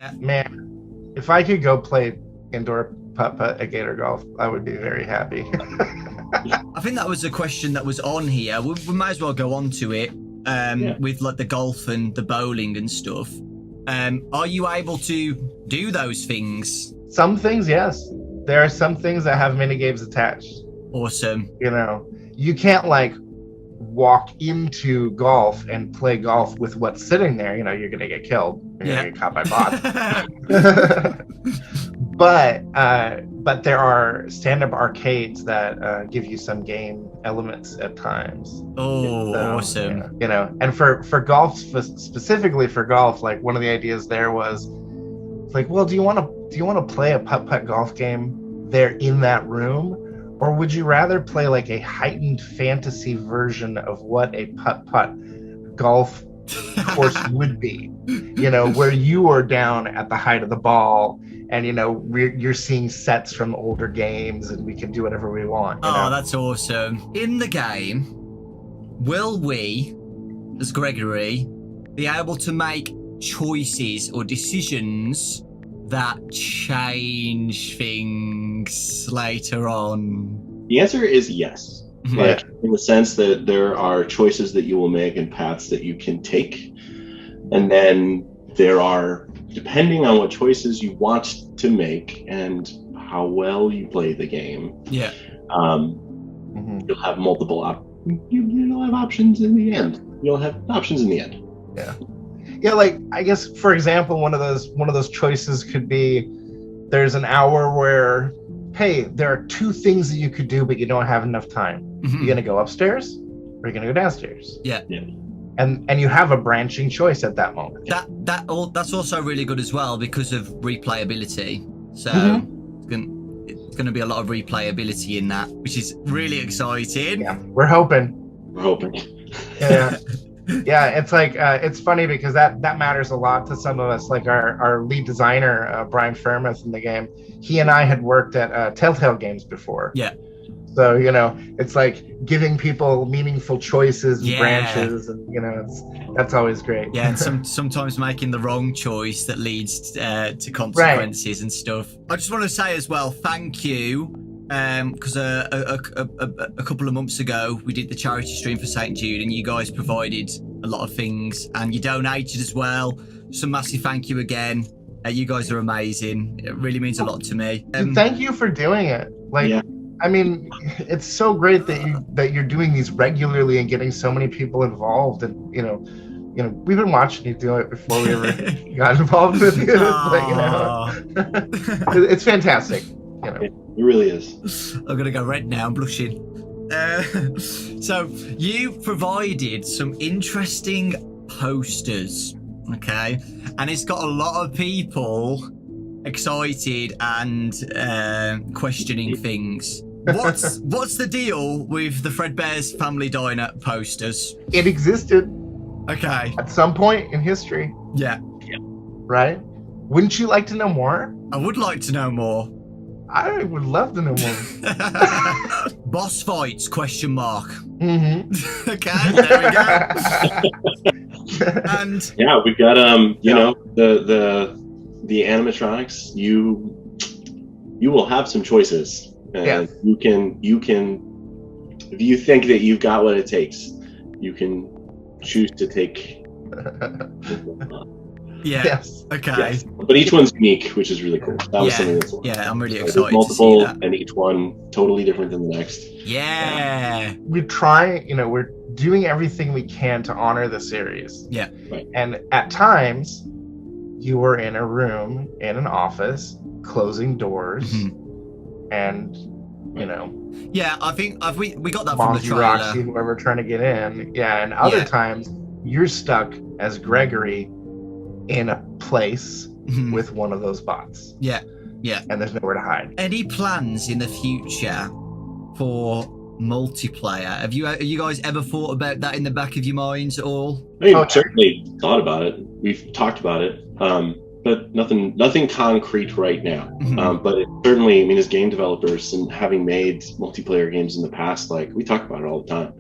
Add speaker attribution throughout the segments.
Speaker 1: Man, if I could go play indoor putt-putt at Gator Golf, I would be very happy.
Speaker 2: I think that was a question that was on here. We might as well go on to it with like the golf and the bowling and stuff. Are you able to do those things?
Speaker 1: Some things, yes. There are some things that have mini games attached.
Speaker 2: Awesome.
Speaker 1: You know, you can't like walk into golf and play golf with what's sitting there. You know, you're gonna get killed. You're gonna get caught by bots. But there are stand-up arcades that give you some game elements at times.
Speaker 2: Oh, so, awesome!
Speaker 1: You know, and for golf, specifically for golf, like one of the ideas there was, like, well, do you want to play a putt-putt golf game there in that room, or would you rather play like a heightened fantasy version of what a putt-putt golf course would be? You know, where you are down at the height of the ball. And, you know, you're seeing sets from older games and we can do whatever we want.
Speaker 2: Oh, know? That's awesome. In the game, will we, as Gregory, be able to make choices or decisions that change things later on?
Speaker 3: The answer is yes. Like, in the sense that there are choices that you will make and paths that you can take. And then there are, depending on what choices you want to make and how well you play the game, you'll have you'll have options in the end.
Speaker 1: Yeah, like, I guess, for example, one of those choices could be, there's an hour where, hey, there are two things that you could do, but you don't have enough time. You're gonna go upstairs or you're gonna go downstairs.
Speaker 2: Yeah.
Speaker 1: And you have a branching choice at that moment.
Speaker 2: That's also really good as well because of replayability. So it's going to be a lot of replayability in that, which is really exciting.
Speaker 1: Yeah, we're hoping. Yeah. Yeah, it's like it's funny because that matters a lot to some of us. Like our lead designer, Brian Fairmouth in the game, he and I had worked at Telltale Games before.
Speaker 2: Yeah.
Speaker 1: So, you know, it's like giving people meaningful choices and branches, and, you know, that's always great.
Speaker 2: Yeah, and sometimes making the wrong choice that leads to consequences and stuff. I just want to say as well, thank you, because a couple of months ago we did the charity stream for St. Jude, and you guys provided a lot of things, and you donated as well. So massive thank you again. You guys are amazing. It really means a lot to me.
Speaker 1: Thank you for doing it. Like. I mean, it's so great that you're doing these regularly and getting so many people involved. And you know, we've been watching you do it before we ever got involved with you. But, you know, it's fantastic. You know,
Speaker 3: it really is.
Speaker 2: I'm gonna go red now. I'm blushing. So you provided some interesting posters, okay, and it's got a lot of people excited and questioning things. What's the deal with the Fredbear's Family Diner posters?
Speaker 1: It existed.
Speaker 2: Okay.
Speaker 1: At some point in history.
Speaker 2: Yeah.
Speaker 1: Right? Wouldn't you like to know more?
Speaker 2: I would like to know more.
Speaker 1: I would love to know more.
Speaker 2: Boss fights, question mark.
Speaker 1: Mm-hmm.
Speaker 2: Okay, there we go. And
Speaker 3: yeah, we've got you know, the animatronics. You will have some choices. And you can, if you think that you've got what it takes, you can choose to take.
Speaker 2: Yes. Okay. Yes.
Speaker 3: But each one's unique, which is really cool. That was something that's
Speaker 2: I'm really excited
Speaker 3: multiple,
Speaker 2: to see that.
Speaker 3: And each one totally different than the next.
Speaker 2: Yeah.
Speaker 1: We try, you know, we're doing everything we can to honor the series.
Speaker 2: Yeah.
Speaker 3: Right.
Speaker 1: And at times, you were in a room, in an office, closing doors. And, you know,
Speaker 2: I think we got that
Speaker 1: Monty,
Speaker 2: from the trailer.
Speaker 1: Roxy, whoever trying to get in, and other times you're stuck as Gregory in a place with one of those bots.
Speaker 2: Yeah,
Speaker 1: and there's nowhere to hide.
Speaker 2: Any plans in the future for multiplayer? Have you guys ever thought about that in the back of your minds at all?
Speaker 3: I mean, certainly thought about it. We've talked about it. But nothing concrete right now. But it certainly, I mean, as game developers and having made multiplayer games in the past, like, we talk about it all the time.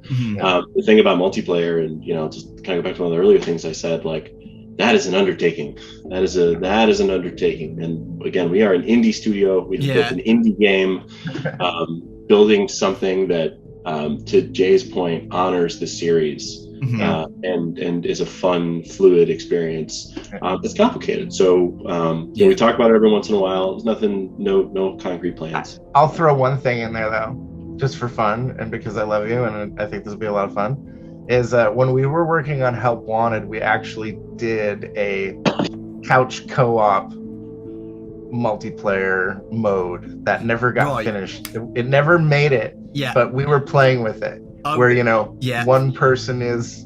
Speaker 3: The thing about multiplayer, and, you know, just kind of go back to one of the earlier things I said, like, that is an undertaking. That is an undertaking. And again, we are an indie studio. We've built an indie game, building something that, to Jay's point, honors the series. And is a fun, fluid experience. It's complicated, so we talk about it every once in a while. There's nothing, no concrete plans.
Speaker 1: I'll throw one thing in there though, just for fun, and because I love you, and I think this will be a lot of fun. Is when we were working on Help Wanted, we actually did a couch co-op multiplayer mode that never got finished. It never made it. Yeah, but we were playing with it. Where one person is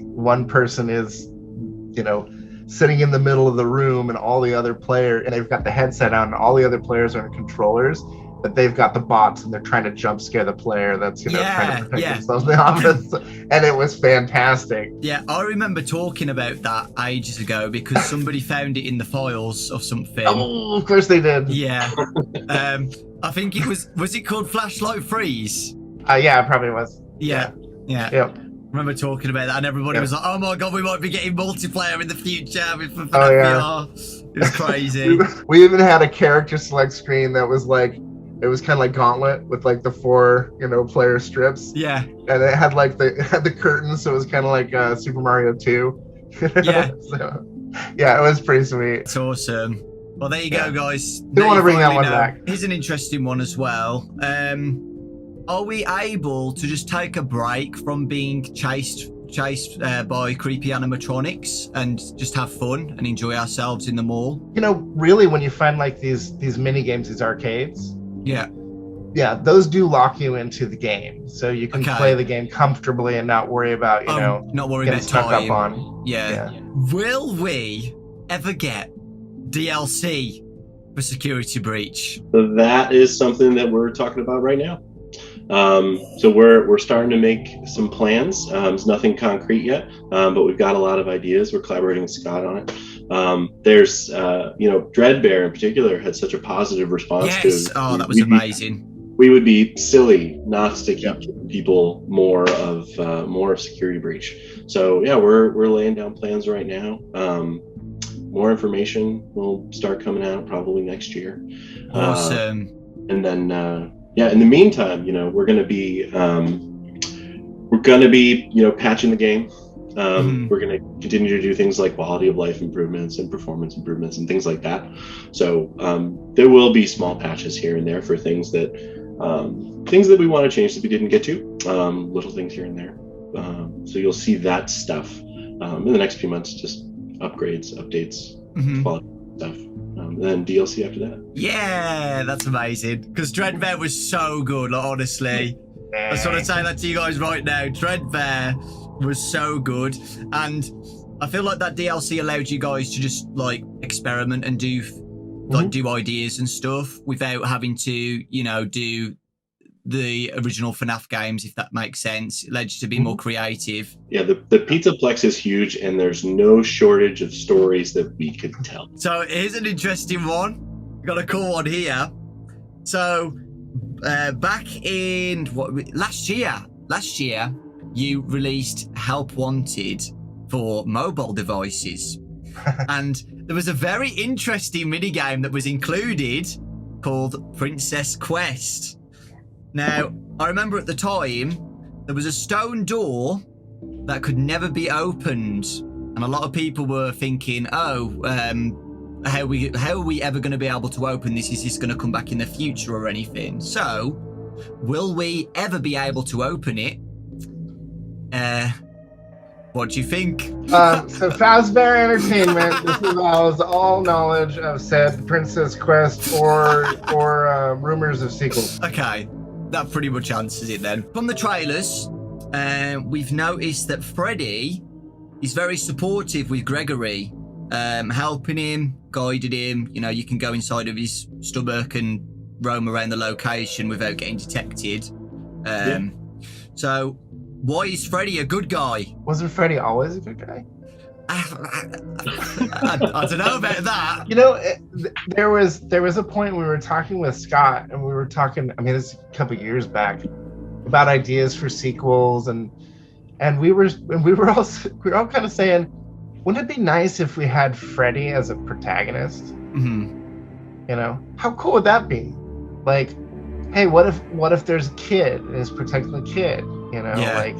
Speaker 1: sitting in the middle of the room, and all the other players, and they've got the headset on, and all the other players are in controllers, but they've got the bots, and they're trying to jump scare the player that's trying to protect themselves in the office. And it was fantastic.
Speaker 2: Yeah, I remember talking about that ages ago because somebody found it in the files or something.
Speaker 1: Oh, of course they did.
Speaker 2: Yeah. I think it was it called Flashlight Freeze?
Speaker 1: Yeah, it probably was.
Speaker 2: Yeah. Yep. I remember talking about that, and everybody was like, "Oh my god, we might be getting multiplayer in the future with VR." It was crazy.
Speaker 1: we even had a character select screen that was like, it was kind of like Gauntlet with like the 4 player strips.
Speaker 2: Yeah.
Speaker 1: And it had like the curtains, so it was kind of like Super Mario 2.
Speaker 2: Yeah.
Speaker 1: So, yeah, it was pretty sweet.
Speaker 2: It's awesome. Well, there you go, guys.
Speaker 1: Do want to bring that one back.
Speaker 2: Here's an interesting one as well. Are we able to just take a break from being chased by creepy animatronics and just have fun and enjoy ourselves in the mall?
Speaker 1: Really, when you find like these mini games, these arcades,
Speaker 2: yeah,
Speaker 1: those do lock you into the game, so you can play the game comfortably and not worry about
Speaker 2: not worry
Speaker 1: getting
Speaker 2: about
Speaker 1: stuck
Speaker 2: time.
Speaker 1: up on.
Speaker 2: Yeah. Will we ever get DLC for Security Breach?
Speaker 3: So that is something that we're talking about right now. So we're starting to make some plans. It's nothing concrete yet, but we've got a lot of ideas. We're collaborating with Scott on it. There's Dreadbear in particular had such a positive response to.
Speaker 2: Oh, that was amazing.
Speaker 3: We would be silly not to keep giving people more of Security Breach. So yeah, we're laying down plans right now. More information will start coming out probably next year.
Speaker 2: Awesome.
Speaker 3: And then in the meantime, we're gonna be patching the game. We're gonna continue to do things like quality of life improvements and performance improvements and things like that. So there will be small patches here and there for things that we want to change that we didn't get to. Little things here and there. So you'll see that stuff in the next few months. Just upgrades, updates, quality stuff. And then DLC after that.
Speaker 2: Yeah, that's amazing. Because Dreadbear was so good, honestly. I just want to say that to you guys right now. Dreadbear was so good. And I feel like that DLC allowed you guys to just experiment and do ideas and stuff without having to, do the original FNAF games, if that makes sense. It led you to be more creative.
Speaker 3: Yeah, the Pizzaplex is huge, and there's no shortage of stories that we could tell.
Speaker 2: So here's an interesting one. Got a cool one here. So back in last year, you released Help Wanted for mobile devices. And there was a very interesting minigame that was included called Princess Quest. Now, I remember at the time, there was a stone door that could never be opened. And a lot of people were thinking, how are we ever going to be able to open this? Is this going to come back in the future or anything? So, will we ever be able to open it? What do you think?
Speaker 1: So Fazbear Entertainment disavows all knowledge of said Princess Quest or rumors of sequels.
Speaker 2: Okay, that pretty much answers it then. From the trailers, we've noticed that Freddy is very supportive with Gregory, helping him, guiding him. You can go inside of his stomach and roam around the location without getting detected. So, why is Freddy a good guy?
Speaker 1: Wasn't Freddy always a good guy?
Speaker 2: I don't know about that.
Speaker 1: There was a point when we were talking with Scott, and we were talking. I mean, this is a couple of years back, about ideas for sequels, and we were all kind of saying, Wouldn't it be nice if we had Freddy as a protagonist?
Speaker 2: Mm-hmm.
Speaker 1: You know, how cool would that be? Like, hey, what if there's a kid and is protecting the kid? You know, like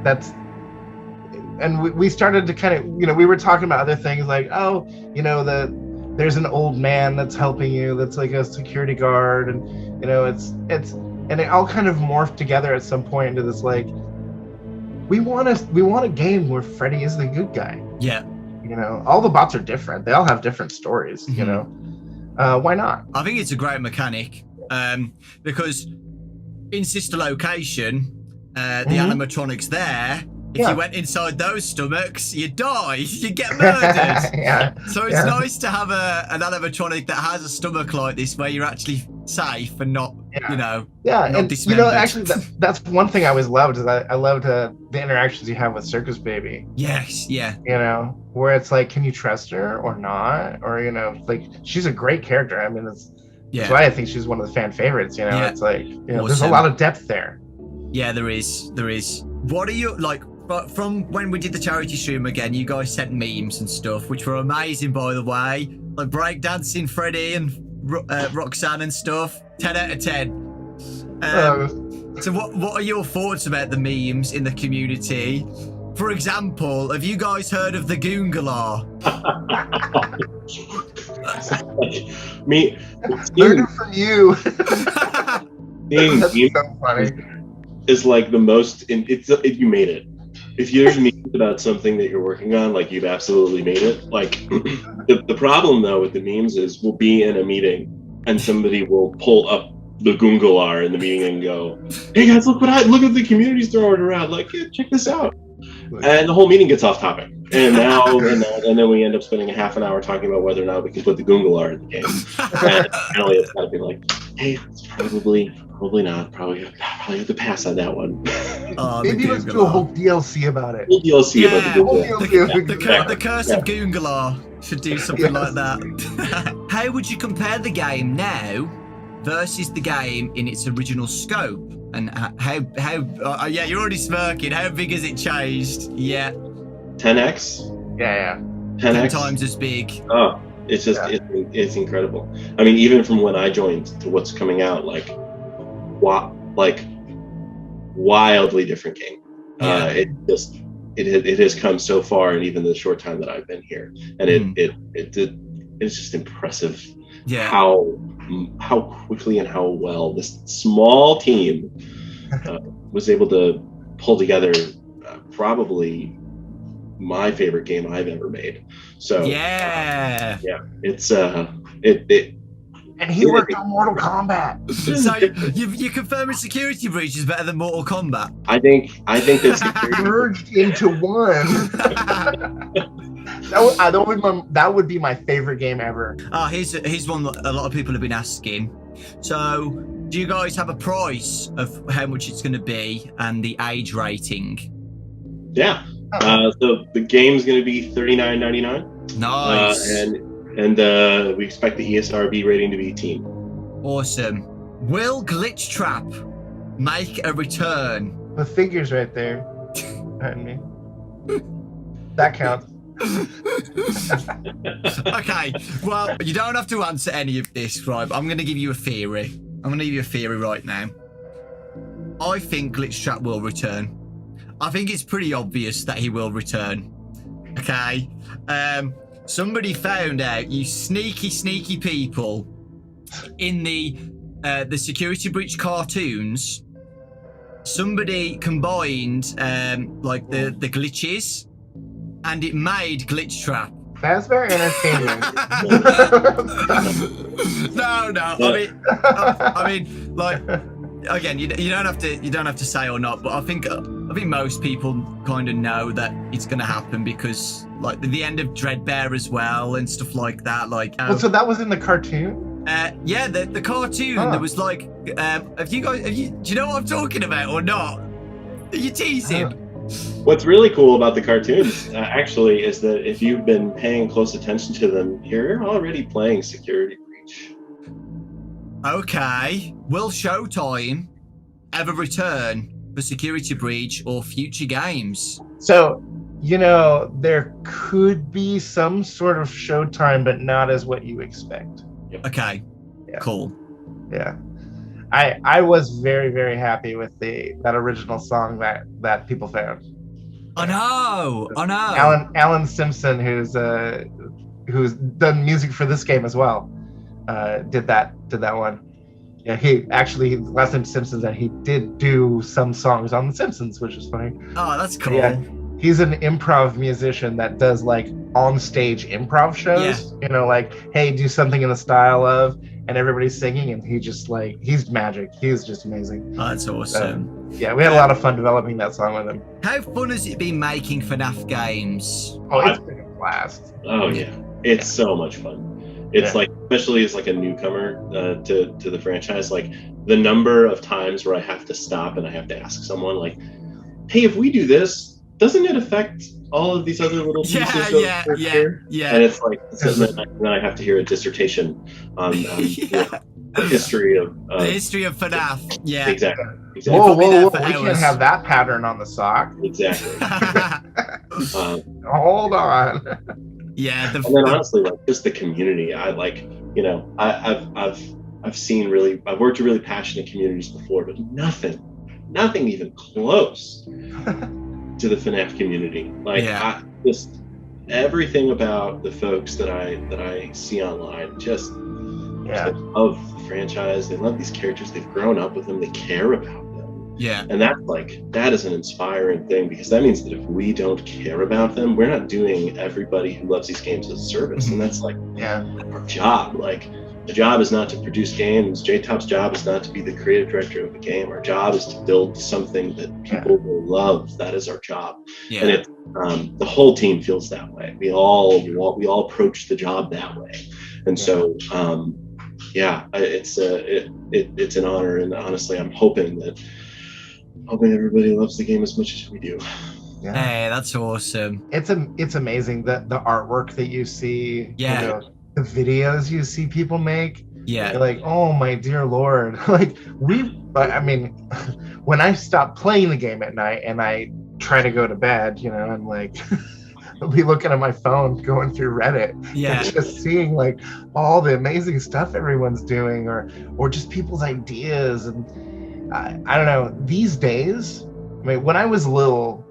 Speaker 1: that's. And we started to kind of, you know, we were talking about other things like, oh, you know, there's an old man that's helping you, that's like a security guard, and you know, and it all kind of morphed together at some point into this like, we want a game where Freddy is the good guy.
Speaker 2: Yeah.
Speaker 1: You know, all the bots are different. They all have different stories. You know, why not?
Speaker 2: I think it's a great mechanic because in sister location, the animatronics there. If you went inside those stomachs, you die. You get murdered. So it's nice to have an animatronic that has a stomach like this, where you're actually safe and not, you know, not dismembered.
Speaker 1: You know, actually, that's one thing I always loved is I loved the interactions you have with Circus Baby.
Speaker 2: Yes, yeah.
Speaker 1: You know, where it's like, can you trust her or not? Or, you know, like, she's a great character. I mean, that's why I think she's one of the fan favorites. You know, it's like, you know, there's a lot of depth there.
Speaker 2: Yeah, there is. What are you like? But from when we did the charity stream again, you guys sent memes and stuff, which were amazing, by the way. Like breakdancing Freddy and Roxanne and stuff. 10 out of 10. So what are your thoughts about the memes in the community? For example, have you guys heard of the Goongalar?
Speaker 3: Me.
Speaker 1: Learn it from you.
Speaker 3: That's
Speaker 1: so funny.
Speaker 3: Is like the most. If you made it. If there's memes about something that you're working on, like you've absolutely made it. Like the problem though with the memes is we'll be in a meeting and somebody will pull up the Goongalar in the meeting and go, "Hey guys, look at the community's throwing around. Like, yeah, check this out." And the whole meeting gets off topic. And now and then we end up spending a half an hour talking about whether or not we can put the Goongalar in the game. And finally, it's got to be like, "Hey, it's probably not. Probably have to pass on that one."
Speaker 1: Maybe let's do a whole DLC about it.
Speaker 3: Whole DLC about the Goongalar.
Speaker 2: The Curse of Goongalar should do something like that. How would you compare the game now versus the game in its original scope? And how yeah, you're already smirking. How big has it changed? Yeah.
Speaker 3: 10x?
Speaker 1: Yeah.
Speaker 3: 10x?
Speaker 2: 10 times as big.
Speaker 3: Oh, it's just, it's incredible. I mean, even from when I joined to what's coming out, like wildly different game.
Speaker 2: Yeah.
Speaker 3: It has come so far in even the short time that I've been here. And it's just impressive how quickly and how well this small team was able to pull together probably my favorite game I've ever made. So it's
Speaker 1: and he worked on Mortal Kombat.
Speaker 2: So you confirming Security Breach is better than Mortal Kombat?
Speaker 3: I think that's
Speaker 1: merged into one. That would be my favorite game ever.
Speaker 2: Here's one that a lot of people have been asking. So, do you guys have a price of how much it's going to be and the age rating?
Speaker 3: Yeah. So the game's going to be $39.99.
Speaker 2: Nice.
Speaker 3: And we expect the ESRB rating to be teen.
Speaker 2: Awesome. Will Glitch Trap make a return?
Speaker 1: The figure's right there. I mean, that counts.
Speaker 2: Okay, well, you don't have to answer any of this, right? But I'm going to give you a theory. I'm going to give you a theory right now. I think Glitch Trap will return. I think it's pretty obvious that he will return. Okay? Somebody found out, you sneaky people, in the Security Breach cartoons, somebody combined like the glitches, and it made Glitch Trap.
Speaker 1: That's very entertaining.
Speaker 2: No. I mean, like, again, you don't have to say or not, but I think most people kind of know that it's going to happen because, like, the end of Dreadbear as well and stuff like that. Like,
Speaker 1: well, so that was in the cartoon.
Speaker 2: Yeah, the cartoon. There was like, do you know what I'm talking about or not? Are you teasing?
Speaker 3: What's really cool about the cartoons, actually, is that if you've been paying close attention to them, you're already playing Security Breach.
Speaker 2: Okay. Will Showtime ever return for Security Breach or future games?
Speaker 1: So there could be some sort of Showtime, but not as what you expect.
Speaker 2: Okay. Yeah. Cool.
Speaker 1: Yeah. I was very, very happy with that original song that people found.
Speaker 2: I know.
Speaker 1: Alan Simpson, who's done music for this game as well, did that one. Yeah, last name Simpsons, and he did do some songs on The Simpsons, which is funny.
Speaker 2: Oh, that's cool.
Speaker 1: Yeah, he's an improv musician that does like on stage improv shows. Yeah. Like, hey, do something in the style of, and everybody's singing, and he's magic. He's just amazing.
Speaker 2: Oh, that's awesome.
Speaker 1: Yeah, we had a lot of fun developing that song with him.
Speaker 2: How fun has it been making FNAF games?
Speaker 1: Oh, it's been a blast.
Speaker 3: Oh yeah, it's so much fun. It's like, especially as like a newcomer to the franchise, like the number of times where I have to stop and I have to ask someone like, hey, if we do this, doesn't it affect all of these other little pieces
Speaker 2: yeah.
Speaker 3: And it's like, then I have to hear a dissertation on the history of
Speaker 2: the history of FNAF. Yeah,
Speaker 3: exactly.
Speaker 1: Whoa, we can't have that pattern on the sock.
Speaker 3: Exactly.
Speaker 1: Hold on.
Speaker 2: Yeah,
Speaker 3: and then honestly, like just the community, I've worked in really passionate communities before, but nothing even close to the FNAF community. Like just everything about the folks that I see online, just they love the franchise. They love these characters. They've grown up with them. They care about them.
Speaker 2: Yeah.
Speaker 3: And that is an inspiring thing, because that means that if we don't care about them, we're not doing everybody who loves these games a service. And that's like our job. Like, the job is not to produce games. J-Top's job is not to be the creative director of a game. Our job is to build something that people will love. That is our job. Yeah. And the whole team feels that way. We all approach the job that way. And so it's an honor, and honestly, I'm hoping everybody loves the game as much as we do.
Speaker 2: Yeah. Hey, that's awesome.
Speaker 1: It's amazing that the artwork that you see, the videos you see people make.
Speaker 2: Yeah.
Speaker 1: You're like, oh my dear Lord. Like when I stop playing the game at night and I try to go to bed, I'm like I'll be looking at my phone, going through Reddit, and just seeing like all the amazing stuff everyone's doing, or just people's ideas. And I don't know, these days, when I was little,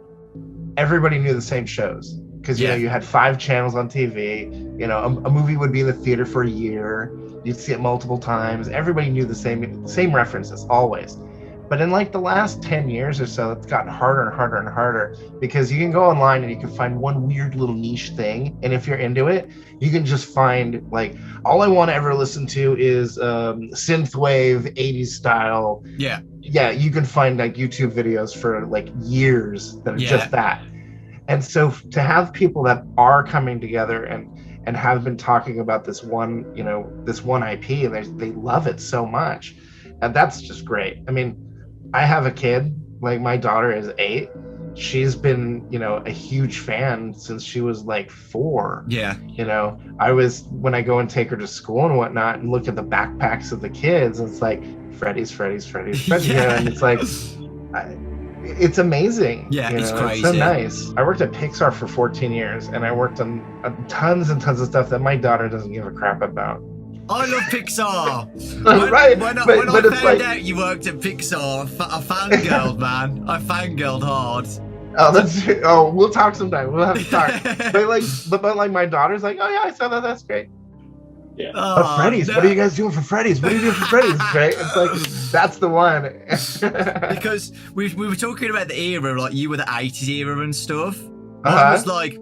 Speaker 1: everybody knew the same shows, because you had 5 channels on TV. A movie would be in the theater for a year. You'd see it multiple times. Everybody knew the same references always. But in like the last 10 years or so, it's gotten harder and harder and harder, because you can go online and you can find one weird little niche thing, and if you're into it, you can just find like, all I want to ever listen to is synthwave 80s style. Yeah, you can find like YouTube videos for like years that are just that. And so to have people that are coming together and have been talking about this one IP, and they love it so much, and that's just great. I mean, I have a kid, like my daughter is 8. She's been, a huge fan since she was like 4.
Speaker 2: Yeah.
Speaker 1: When I go and take her to school and whatnot and look at the backpacks of the kids, it's like Freddy's. And it's like, it's amazing.
Speaker 2: Yeah, it's crazy.
Speaker 1: It's so nice. I worked at Pixar for 14 years, and I worked on tons and tons of stuff that my daughter doesn't give a crap about.
Speaker 2: I love Pixar.
Speaker 1: Right.
Speaker 2: When I found out you worked at Pixar, I fangirled, man. I fangirled hard.
Speaker 1: Oh, we'll talk sometime. We'll have to talk. but my daughter's like, oh yeah, I saw that. That's great.
Speaker 3: Yeah.
Speaker 1: But Freddy's. No. What are you guys doing for Freddy's? What are you doing for Freddy's? Right? It's like, that's the one.
Speaker 2: Because we were talking about the era, like you were the 80s era and stuff. Mine was like,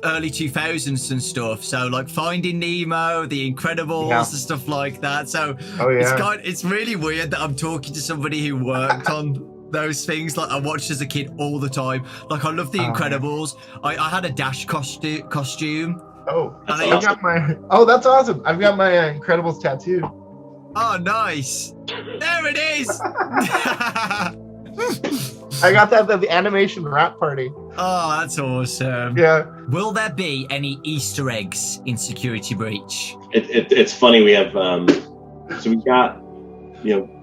Speaker 2: early 2000s and stuff, so like Finding Nemo, The Incredibles, and stuff like that. So it's really weird that I'm talking to somebody who worked on those things. Like, I watched as a kid all the time. Like, I love The Incredibles. I had a Dash costume.
Speaker 1: That's awesome. I've got my Incredibles tattoo.
Speaker 2: Oh, nice. There it is.
Speaker 1: I got that at the animation wrap party.
Speaker 2: Oh, that's awesome.
Speaker 1: Yeah.
Speaker 2: Will there be any Easter eggs in Security Breach?
Speaker 3: It's funny. We have we've got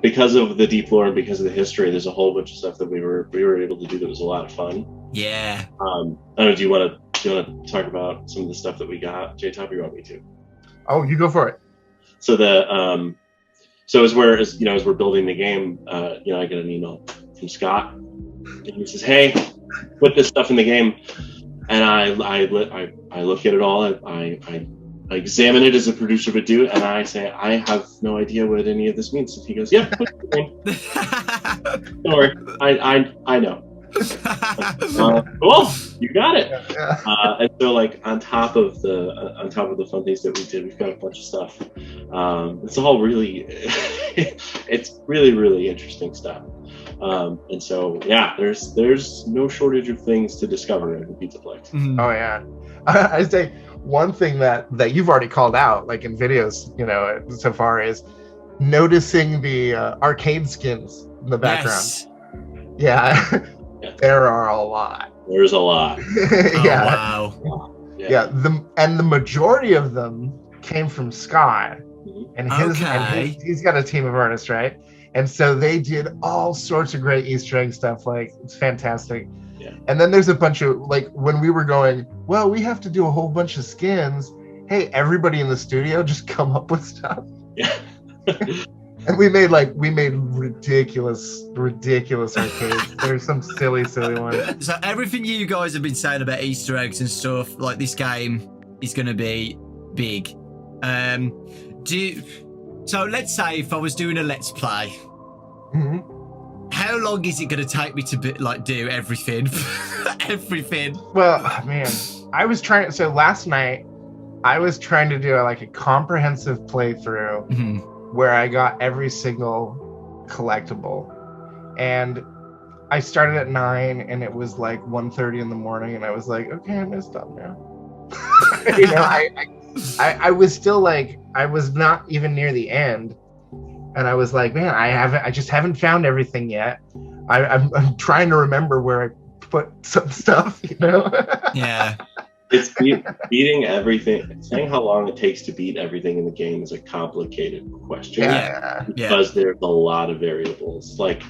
Speaker 3: because of the deep lore and because of the history, there's a whole bunch of stuff that we were able to do that was a lot of fun.
Speaker 2: Yeah.
Speaker 3: I don't know. Do you want to talk about some of the stuff that we got, J-Top? You want me to?
Speaker 1: Oh, you go for it.
Speaker 3: So as we're building the game, I get an email from Scott, and he says, "Hey, put this stuff in the game." And I look at it all. I examine it as a producer would do, and I say, "I have no idea what any of this means." And he goes, "Yeah, put it in the game. Don't worry, I know." Cool, you got it. And so, like, on top of the fun things that we did, we've got a bunch of stuff. It's all really, it's really, really interesting stuff. And so, yeah, there's no shortage of things to discover in the Pizzaplex.
Speaker 2: Mm-hmm.
Speaker 1: Oh yeah, I'd say one thing that you've already called out, like in videos, so far, is noticing the arcade skins in the background.
Speaker 2: Yes.
Speaker 1: Yeah. There are a lot.
Speaker 3: There's a lot.
Speaker 1: Yeah.
Speaker 2: Oh, wow.
Speaker 1: Yeah. The majority of them came from Scott, and he's got a team of artists, right? And so they did all sorts of great Easter egg stuff. Like, it's fantastic.
Speaker 3: Yeah.
Speaker 1: And then there's a bunch of, like, when we were going, well, we have to do a whole bunch of skins. Hey, everybody in the studio, just come up with stuff.
Speaker 3: Yeah.
Speaker 1: And we made ridiculous arcades. There's some silly ones.
Speaker 2: So everything you guys have been saying about Easter eggs and stuff, like, this game is going to be big. So let's say if I was doing a Let's Play, how long is it going to take me to do everything? Everything.
Speaker 1: Well, man, so last night I was trying to do a comprehensive playthrough where I got every single collectible, and I started at 9 and it was like 1:30 in the morning, and I was like, okay, I'm gonna stop now. I was still I was not even near the end, and I was like, man, I just haven't found everything yet. I'm trying to remember where I put some stuff,
Speaker 2: Yeah.
Speaker 3: It's beating everything. Saying how long it takes to beat everything in the game is a complicated question.
Speaker 1: Yeah.
Speaker 3: Because there's a lot of variables. For the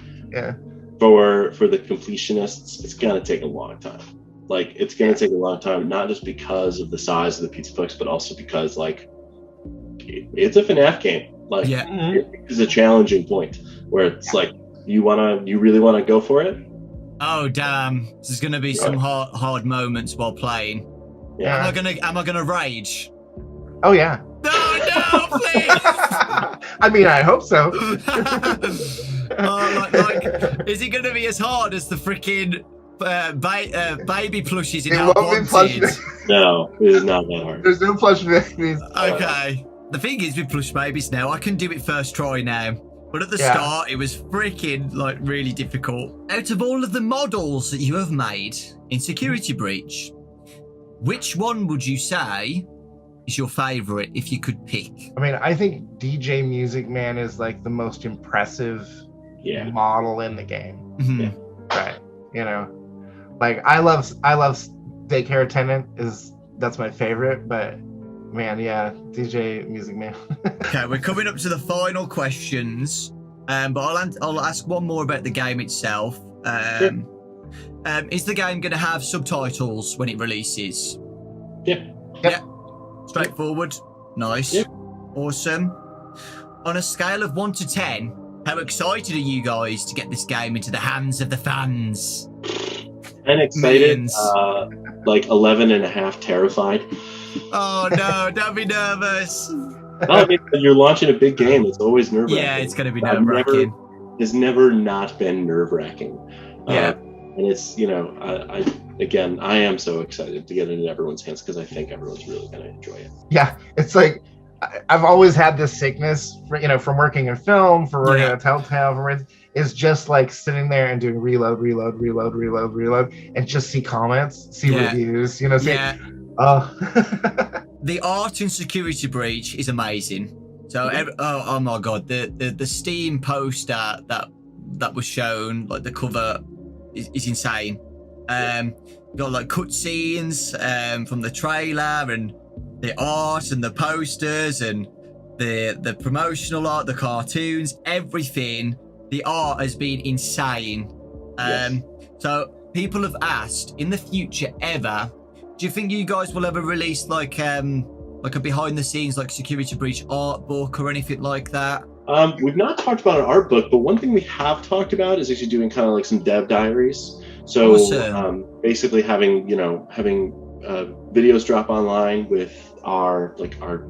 Speaker 3: completionists, it's gonna take a long time. It's gonna take a long time, not just because of the size of the Pizzaplex, but also because it's a FNAF game. It's a challenging point where it's you really wanna go for it?
Speaker 2: Oh damn! There's gonna be some hard moments while playing.
Speaker 3: Yeah.
Speaker 2: Am I gonna rage?
Speaker 1: Oh yeah.
Speaker 2: No, please.
Speaker 1: I mean, I hope so.
Speaker 2: Is it gonna be as hard as the freaking baby plushies in
Speaker 1: It won't be plush.
Speaker 3: No, it is not that hard.
Speaker 1: There's no plush babies.
Speaker 2: Okay. The thing is with plush babies now, I can do it first try now. But at the start, it was freaking really difficult. Out of all of the models that you have made in Security Breach, which one would you say is your favorite if you could pick? I
Speaker 1: mean, I think DJ Music Man is the most impressive model in the game.
Speaker 2: Mm-hmm.
Speaker 1: Right. I love Daycare Attendant that's my favorite, but man, yeah, DJ Music Man.
Speaker 2: Okay, we're coming up to the final questions, but I'll ask one more about the game itself. Is the game going to have subtitles when it releases?
Speaker 3: Yeah.
Speaker 2: Yeah. Straightforward. Nice.
Speaker 3: Yep.
Speaker 2: Awesome. On a scale of 1 to 10, how excited are you guys to get this game into the hands of the fans?
Speaker 3: 10 excited, 11 and a half terrified.
Speaker 2: Oh no, don't be nervous.
Speaker 3: Well, I mean, you're launching a big game. It's always nerve-wracking.
Speaker 2: Yeah, it's going to be nerve-wracking.
Speaker 3: It's never not been nerve-wracking.
Speaker 2: Yeah.
Speaker 3: And it's, I am so excited to get it in everyone's hands because I think everyone's really going to enjoy it.
Speaker 1: Yeah, it's I've always had this sickness, from working in film, for working at Telltale, it's just sitting there and doing reload, and just see comments, see reviews,
Speaker 2: The art in Security Breach is amazing. So, oh my god, the Steam poster that was shown, the cover, is insane. Got cutscenes from the trailer and the art and the posters, and the promotional art, the cartoons, everything. The art has been insane.
Speaker 3: Yes.
Speaker 2: So people have asked, in the future ever, do you think you guys will ever release like a behind the scenes like Security Breach art book or anything like that?
Speaker 3: We've not talked about an art book, but one thing we have talked about is actually doing kind of like some dev diaries. So
Speaker 2: Awesome.
Speaker 3: basically having videos drop online with our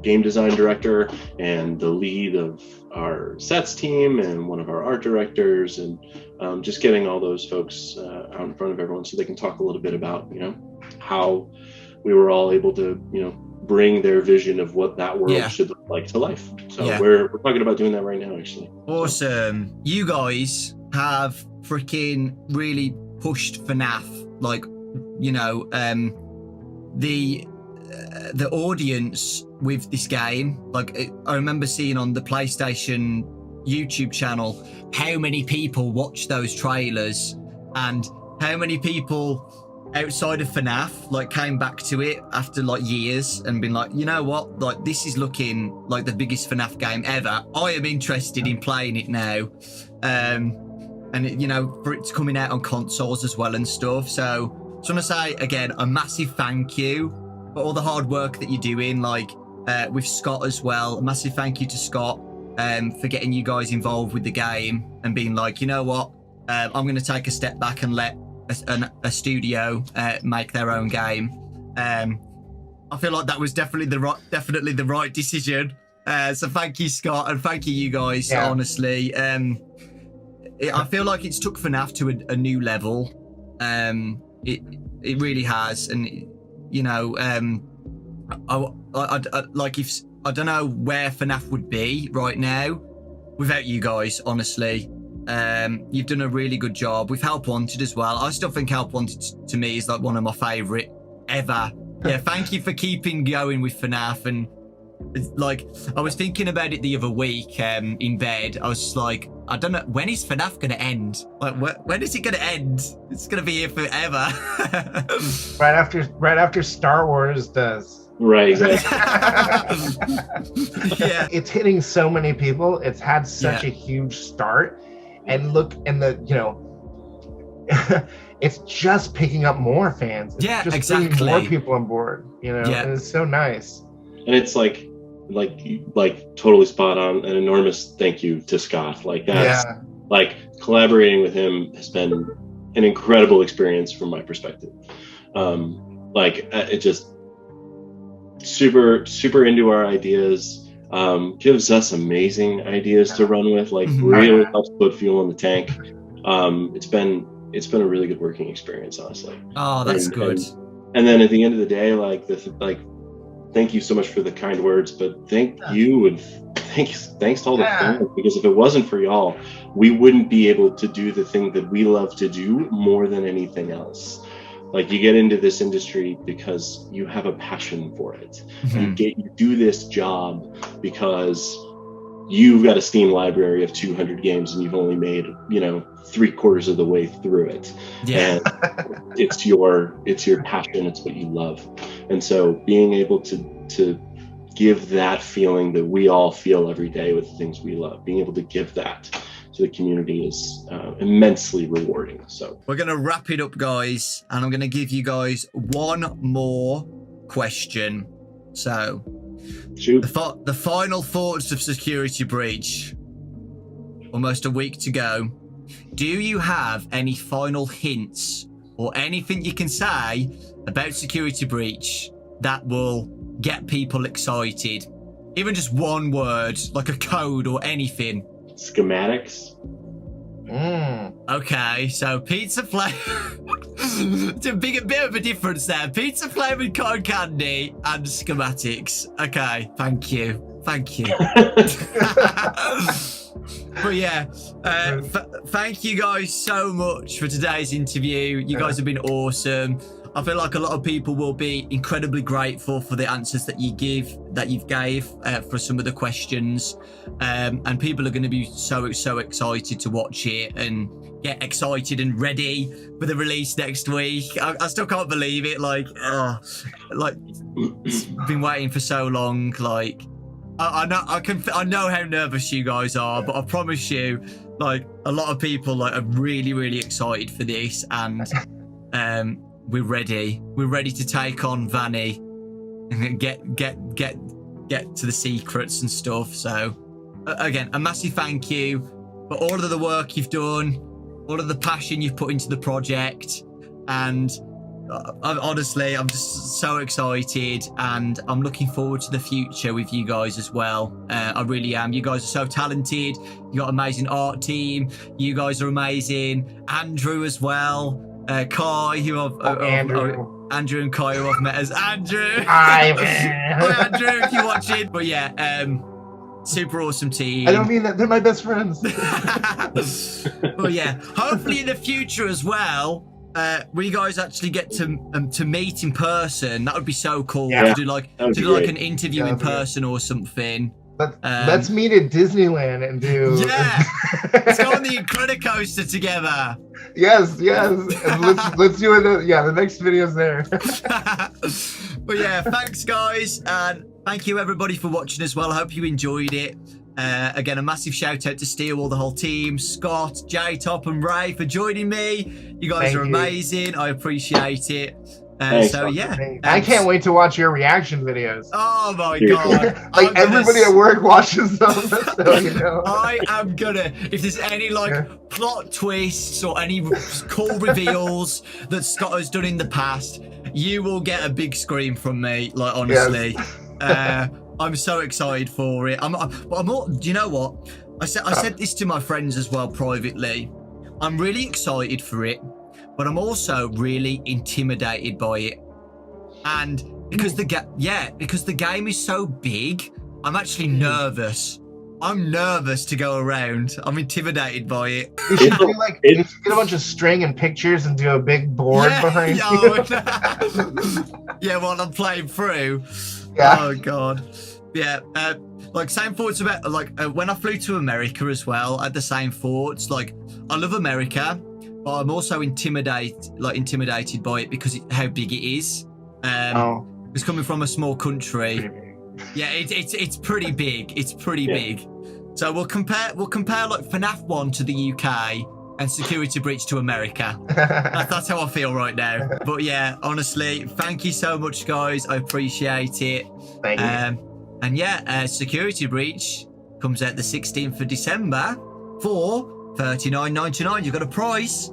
Speaker 3: game design director and the lead of our sets team and one of our art directors, and just getting all those folks out in front of everyone so they can talk a little bit about how we were all able to bring their vision of what that world should look like to life. So we're talking about doing that right now, actually.
Speaker 2: Awesome. So. You guys have freaking really pushed FNAF, like, the audience with this game. Like, I remember seeing on the PlayStation YouTube channel how many people watch those trailers and how many people outside of FNAF like came back to it after like years and been like, you know what, like this is looking like the biggest FNAF game ever. I am interested in playing it now. And for it to coming out on consoles as well and stuff. So I just want to say again a massive thank you for all the hard work that you're doing, like with Scott as well. A massive thank you to Scott for getting you guys involved with the game and being like, you know what, I'm going to take a step back and let a studio make their own game. I feel like that was definitely the right decision. So thank you, Scott, and thank you guys. Yeah. Honestly, I feel like it's took FNAF to a new level. It really has, and I don't know where FNAF would be right now without you guys. Honestly. You've done a really good job with Help Wanted as well. I still think Help Wanted to me is like one of my favourite ever. Yeah, thank you for keeping going with FNAF. And like, I was thinking about it the other week in bed. I was just like, I don't know, when is FNAF going to end? Like, when is it going to end? It's going to be here forever.
Speaker 1: right after Star Wars does.
Speaker 3: Right, exactly.
Speaker 1: Yeah. It's hitting so many people. It's had such a huge start. And look, and it's just picking up more fans. It's just
Speaker 2: exactly.
Speaker 1: bringing more people on board. And it's so nice.
Speaker 3: And it's like totally spot on. An enormous thank you to Scott. Like that's like collaborating with him has been an incredible experience from my perspective. It just super into our ideas. Gives us amazing ideas to run with, like really helps put fuel in the tank. It's been a really good working experience, honestly.
Speaker 2: Oh, that's good.
Speaker 3: And then at the end of the day, thank you so much for the kind words, but thanks to all the fans, because if it wasn't for y'all, we wouldn't be able to do the thing that we love to do more than anything else. Like, you get into this industry because you have a passion for it. Mm-hmm. You do this job because you've got a Steam library of 200 games and you've only made 3/4 of the way through it. Yeah. And it's your passion. It's what you love. And so being able to give that feeling that we all feel every day with the things we love, being able to give that to the community is immensely rewarding. So
Speaker 2: we're going to wrap it up, guys, and I'm going to give you guys one more question. So
Speaker 3: shoot.
Speaker 2: The final thoughts of Security Breach, almost a week to go. Do you have any final hints or anything you can say about Security Breach that will get people excited? Even just one word, like a code or anything.
Speaker 3: Schematics.
Speaker 2: Okay, so pizza flavor. It's a bit of a difference there. Pizza flavored cotton candy and schematics. Okay, thank you. But yeah, thank you guys so much for today's interview. You guys have been awesome. I feel like a lot of people will be incredibly grateful for the answers that you've gave for some of the questions, and people are going to be so excited to watch it and get excited and ready for the release next week. I still can't believe it. It's been waiting for so long. I know how nervous you guys are, but I promise you, like, a lot of people like are really, really excited for this, and we're ready. We're ready to take on Vanny and get to the secrets and stuff. So, again, a massive thank you for all of the work you've done, all of the passion you've put into the project, and honestly, I'm just so excited, and I'm looking forward to the future with you guys as well. I really am. You guys are so talented. You got an amazing art team. You guys are amazing. Andrew as well. Kai, who Andrew and Kai, who I've met as Andrew.
Speaker 1: Hi, man.
Speaker 2: Hi, Andrew, if you're watching. But yeah, super awesome team.
Speaker 1: I don't mean that. They're my best friends.
Speaker 2: Well, yeah. Hopefully in the future as well, we guys actually get to meet in person. That would be so cool.
Speaker 1: Yeah.
Speaker 2: To do like an interview in person or something.
Speaker 1: Let's meet at Disneyland and do.
Speaker 2: Yeah, let's go on the Incredicoaster together.
Speaker 1: Yes. And let's do it. Yeah, the next video's there.
Speaker 2: But yeah, thanks guys, and thank you everybody for watching as well. I hope you enjoyed it. Again, a massive shout out to Steel, the whole team, Scott, J-Top and Ray for joining me. You guys are amazing. I appreciate it. So yeah,
Speaker 1: I can't wait to watch your reaction videos.
Speaker 2: Oh my god!
Speaker 1: Like everybody at work watches them. So, you know.
Speaker 2: I am gonna. If there's any plot twists or any cool reveals that Scott has done in the past, you will get a big scream from me. Like honestly, I'm so excited for it. I'm all, do you know what? I said this to my friends as well privately. I'm really excited for it, but I'm also really intimidated by it. And because the game is so big, I'm actually nervous. I'm nervous to go around. I'm intimidated by it.
Speaker 1: You should do get a bunch of string and pictures and do a big board behind you.
Speaker 2: Yeah, while I'm playing through.
Speaker 1: Yeah.
Speaker 2: Oh god. Yeah. Like same thoughts about when I flew to America as well. I had the same thoughts. Like I love America, but I'm also intimidated by it because how big it is. It's coming from a small country. Yeah, it's pretty big. It's pretty big. So we'll compare like FNAF 1 to the UK and Security Breach to America. That's how I feel right now. But yeah, honestly, thank you so much, guys. I appreciate it.
Speaker 1: Thank you.
Speaker 2: And yeah, Security Breach comes out the 16th of December for $39.99. You've got a price.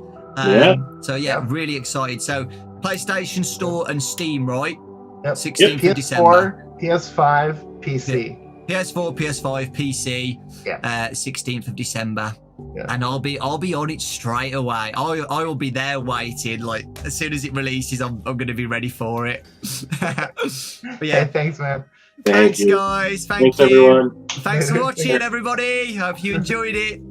Speaker 2: So yeah, really excited. So PlayStation Store and Steam, right?
Speaker 1: Yep.
Speaker 2: 16th of December.
Speaker 1: PS5, PC.
Speaker 2: PS4, PS5, PC.
Speaker 1: Yeah.
Speaker 2: 16th of December.
Speaker 1: Yeah.
Speaker 2: And I'll be on it straight away. I will be there waiting. Like as soon as it releases, I'm going to be ready for it. But yeah,
Speaker 1: hey, thanks, man.
Speaker 2: Thanks, guys. Thanks,
Speaker 3: everyone.
Speaker 2: Thanks for watching, everybody. Hope you enjoyed it.